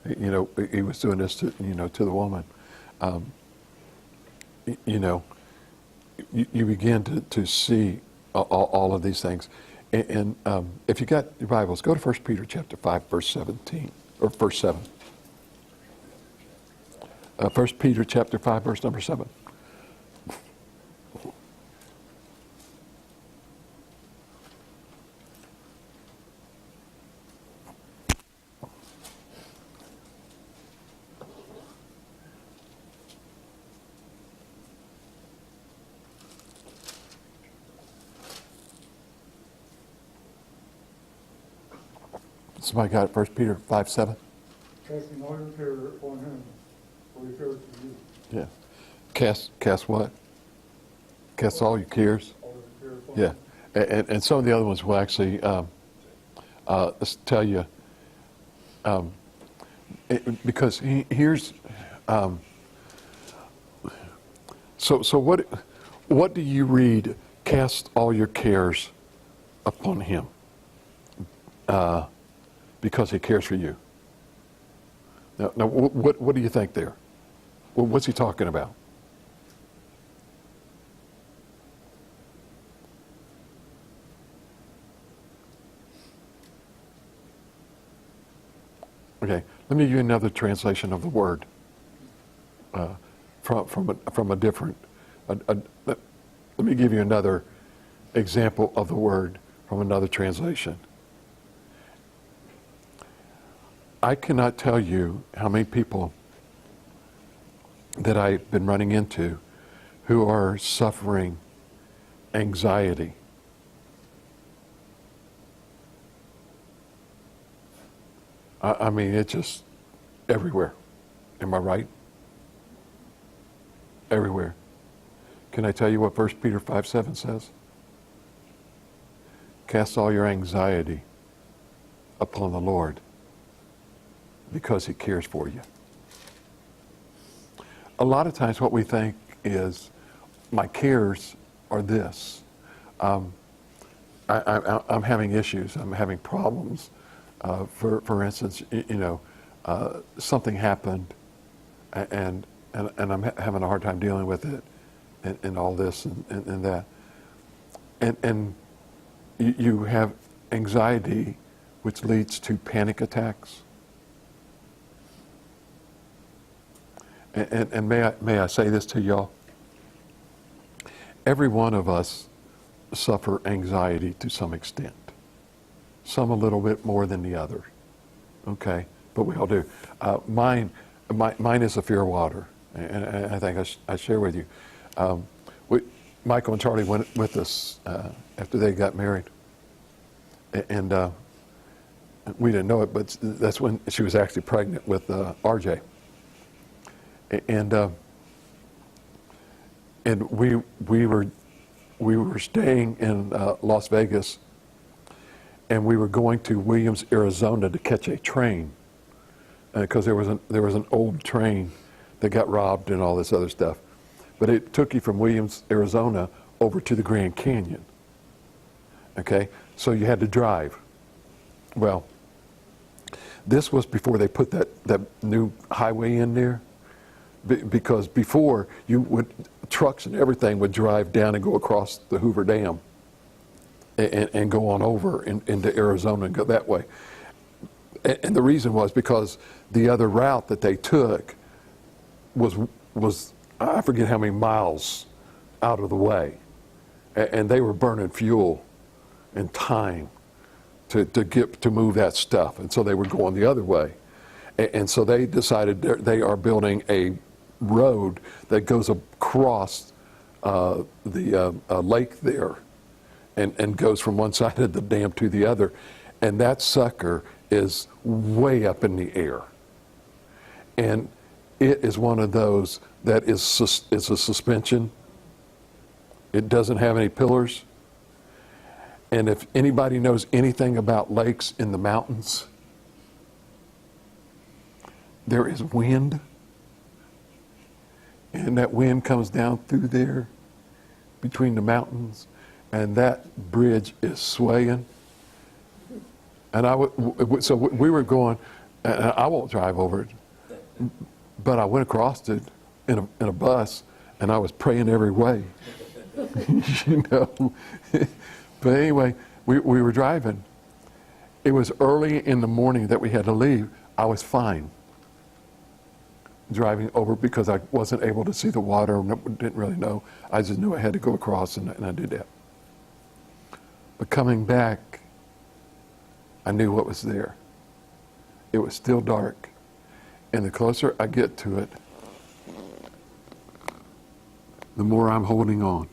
He was doing this to the woman. You begin to see all of these things. And if you got your Bibles, go to 1 Peter chapter 5, verse 17, or verse 7. 1 Peter chapter 5, verse number 7. Somebody got it, 1 Peter 5, 7? Casting all your care upon him, for he cares for you. Yeah. Cast what? Cast all your cares? All your care upon Yeah. him. And some of the other ones will actually tell you, because here's, so what do you read? Cast all your cares upon him, because he cares for you. Now, what do you think there? What's he talking about? Okay, let me give you another translation of the word from a different. Let me give you another example of the word from another translation. I cannot tell you how many people that I've been running into who are suffering anxiety. I mean, it's just everywhere. Am I right? Everywhere. Can I tell you what 1 Peter 5, 7 says? Cast all your anxiety upon the Lord, because he cares for you. A lot of times what we think is, my cares are this. I'm having issues. I'm having problems. For instance, something happened, and I'm having a hard time dealing with it, and all this and that. And you have anxiety, which leads to panic attacks. And may I say this to y'all? Every one of us suffer anxiety to some extent. Some a little bit more than the other. Okay? But we all do. Mine is a fear of water. And I think I share with you. Michael and Charlie went with us after they got married. And we didn't know it, but that's when she was actually pregnant with RJ. And we were staying in Las Vegas, and we were going to Williams, Arizona to catch a train, because there was an old train that got robbed and all this other stuff. But it took you from Williams, Arizona over to the Grand Canyon. Okay, so you had to drive. Well, this was before they put that new highway in there, because before trucks and everything would drive down and go across the Hoover Dam and go on over into Arizona and go that way. And the reason was because the other route that they took was I forget how many miles out of the way, and they were burning fuel and time to move that stuff, and so they were going the other way. And so they decided they are building a road that goes across the lake there and goes from one side of the dam to the other. And that sucker is way up in the air. And it is one of those that is a suspension. It doesn't have any pillars. And if anybody knows anything about lakes in the mountains, there is wind. And that wind comes down through there between the mountains, and that bridge is swaying. And so we were going, and I won't drive over it, but I went across it in a bus, and I was praying every way. You know. But anyway, we were driving. It was early in the morning that we had to leave. I was fine driving over because I wasn't able to see the water, didn't really know. I just knew I had to go across, and I did that. But coming back, I knew what was there. It was still dark. And the closer I get to it, the more I'm holding on.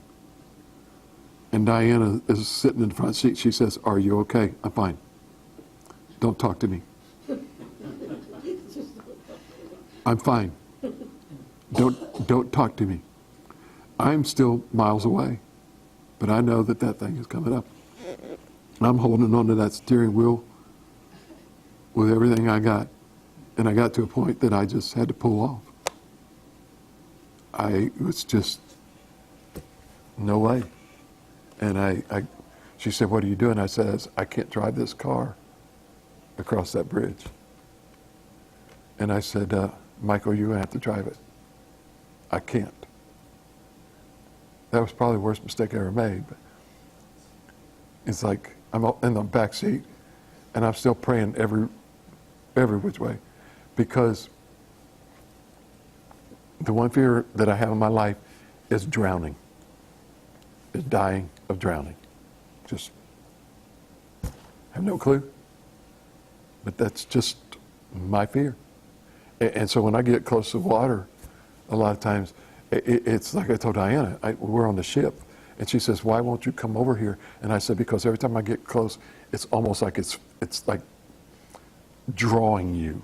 And Diana is sitting in the front seat. She says, "Are you okay?" "I'm fine. Don't talk to me." "I'm fine. Don't talk to me." I'm still miles away, but I know that thing is coming up. I'm holding on to that steering wheel with everything I got, and I got to a point that I just had to pull off. It was just no way. And she said, "What are you doing?" I said, "I can't drive this car across that bridge." And I said, "Michael, you're going to have to drive it. I can't." That was probably the worst mistake I ever made. But it's like I'm in the back seat, and I'm still praying every which way, because the one fear that I have in my life is drowning, is dying of drowning. Just have no clue, but that's just my fear. And so when I get close to water, a lot of times, it's like I told Diana, we're on the ship, and she says, "Why won't you come over here?" And I said, "Because every time I get close, it's almost like it's like drawing you."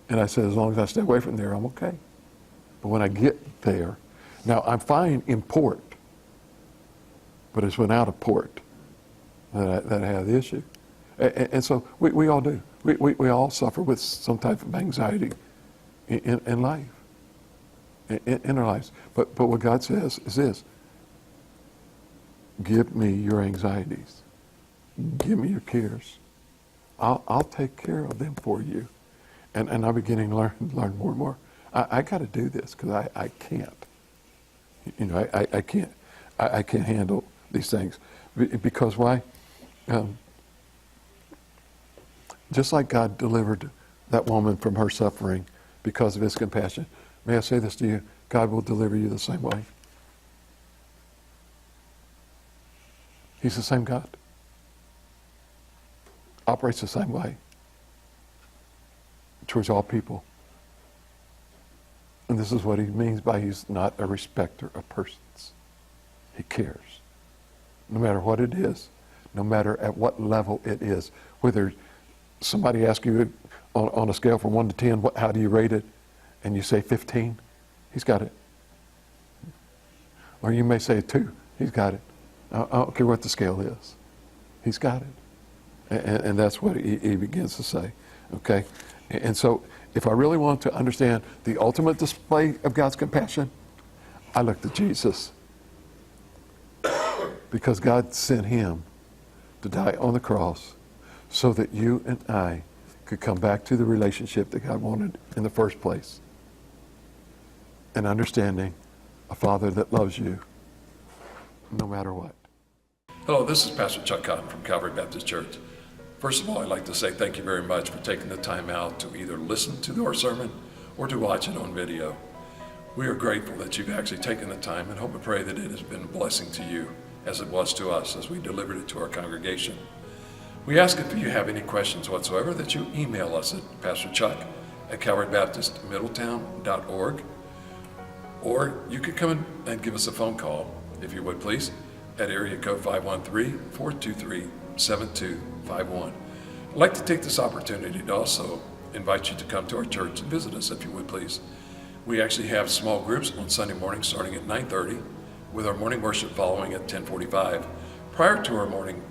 And I said, "As long as I stay away from there, I'm okay." But when I get there, now I'm fine in port, but it's when out of port that I have the issue. And so we all do. We all suffer with some type of anxiety in life, in our lives. But what God says is this: "Give me your anxieties. Give me your cares. I'll take care of them for you." And I'm beginning to learn more and more. I got to do this because I can't. You know, I can't. I can't handle these things. Because why? Just like God delivered that woman from her suffering because of his compassion. May I say this to you? God will deliver you the same way. He's the same God. Operates the same way towards all people. And this is what he means by he's not a respecter of persons. He cares. No matter what it is, no matter at what level it is, whether somebody asks you on a scale from 1 to 10, how do you rate it? And you say 15, he's got it. Or you may say 2, he's got it. I don't care what the scale is. He's got it. And that's what he begins to say. Okay? And so if I really want to understand the ultimate display of God's compassion, I look to Jesus. Because God sent him to die on the cross so that you and I could come back to the relationship that God wanted in the first place. And understanding a Father that loves you no matter what. Hello, this is Pastor Chuck Cotton from Calvary Baptist Church. First of all, I'd like to say thank you very much for taking the time out to either listen to our sermon or to watch it on video. We are grateful that you've actually taken the time and hope and pray that it has been a blessing to you as it was to us as we delivered it to our congregation. We ask if you have any questions whatsoever that you email us at pastorchuck@calvarybaptistmiddletown.org, or you could come in and give us a phone call, if you would please, at area code 513-423-7251. I'd like to take this opportunity to also invite you to come to our church and visit us, if you would please. We actually have small groups on Sunday morning starting at 9:30, with our morning worship following at 10:45. Prior to our morning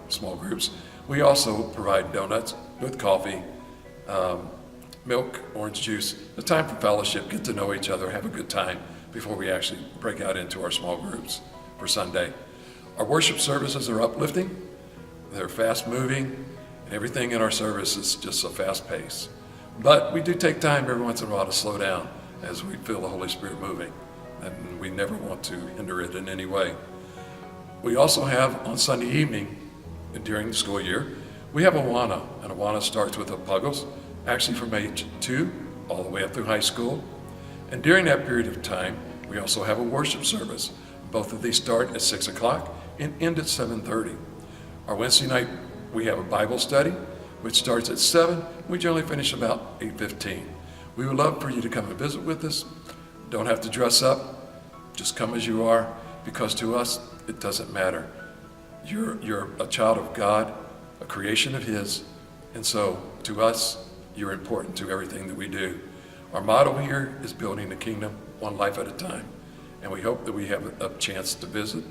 small groups, we also provide donuts with coffee, milk, orange juice, a time for fellowship, get to know each other, have a good time before we actually break out into our small groups for Sunday. Our worship services are uplifting, they're fast moving, and everything in our service is just a fast pace. But we do take time every once in a while to slow down as we feel the Holy Spirit moving, and we never want to hinder it in any way. We also have on Sunday evening and during the school year, we have Awana, and Awana starts with the Puggles, actually from age 2 all the way up through high school. And during that period of time, we also have a worship service. Both of these start at 6 o'clock and end at 7:30. Our Wednesday night, we have a Bible study, which starts at 7. We generally finish about 8:15. We would love for you to come and visit with us. Don't have to dress up. Just come as you are, because to us, it doesn't matter. You're a child of God, a creation of His, and so to us, you're important to everything that we do. Our motto here is building the kingdom one life at a time, and we hope that we have a chance to visit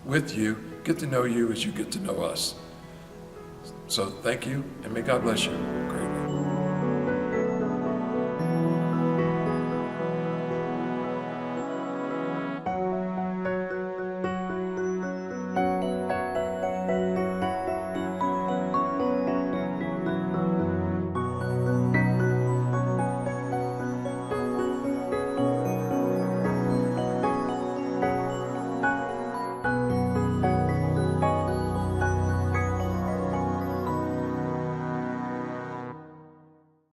with you, get to know you as you get to know us. So thank you, and may God bless you.